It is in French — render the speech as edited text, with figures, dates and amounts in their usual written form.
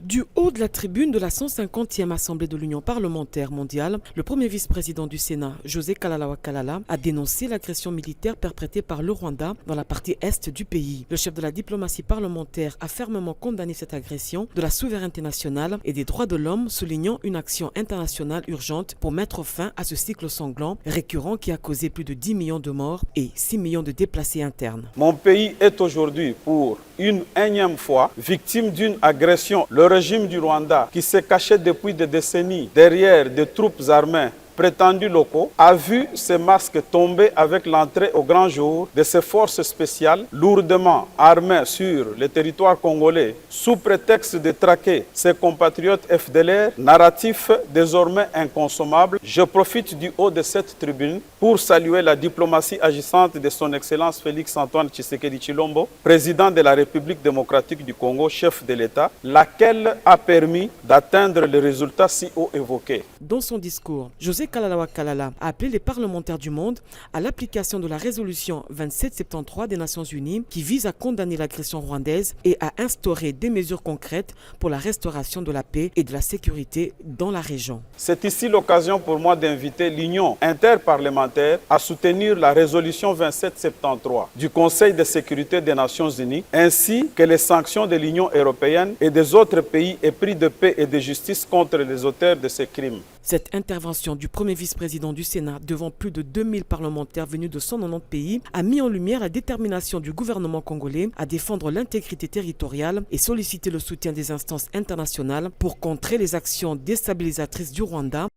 Du haut de la tribune de la 150e Assemblée de l'Union parlementaire mondiale, le premier vice-président du Sénat, José Kalalawa Kalala, a dénoncé l'agression militaire perpétrée par le Rwanda dans la partie est du pays. Le chef de la diplomatie parlementaire a fermement condamné cette agression de la souveraineté nationale et des droits de l'homme, soulignant une action internationale urgente pour mettre fin à ce cycle sanglant récurrent qui a causé plus de 10 millions de morts et 6 millions de déplacés internes. Mon pays est aujourd'hui, pour une énième fois, victime d'une agression. Le régime du Rwanda, qui se cachait depuis des décennies derrière des troupes armées prétendus locaux, a vu ces masques tomber avec l'entrée au grand jour de ces forces spéciales lourdement armées sur le territoire congolais sous prétexte de traquer ses compatriotes FDLR, narratif désormais inconsommable. Je profite du haut de cette tribune pour saluer la diplomatie agissante de son Excellence Félix-Antoine Tshisekedi Tshilombo, président de la République démocratique du Congo, chef de l'État, laquelle a permis d'atteindre les résultats si haut évoqués. Dans son discours, José Kalalawa Kalala a appelé les parlementaires du monde à l'application de la résolution 2773 des Nations Unies qui vise à condamner l'agression rwandaise et à instaurer des mesures concrètes pour la restauration de la paix et de la sécurité dans la région. C'est ici l'occasion pour moi d'inviter l'Union interparlementaire à soutenir la résolution 2773 du Conseil de sécurité des Nations Unies ainsi que les sanctions de l'Union européenne et des autres pays épris de paix et de justice contre les auteurs de ces crimes. Cette intervention du premier vice-président du Sénat devant plus de 2000 parlementaires venus de 190 pays a mis en lumière la détermination du gouvernement congolais à défendre l'intégrité territoriale et solliciter le soutien des instances internationales pour contrer les actions déstabilisatrices du Rwanda.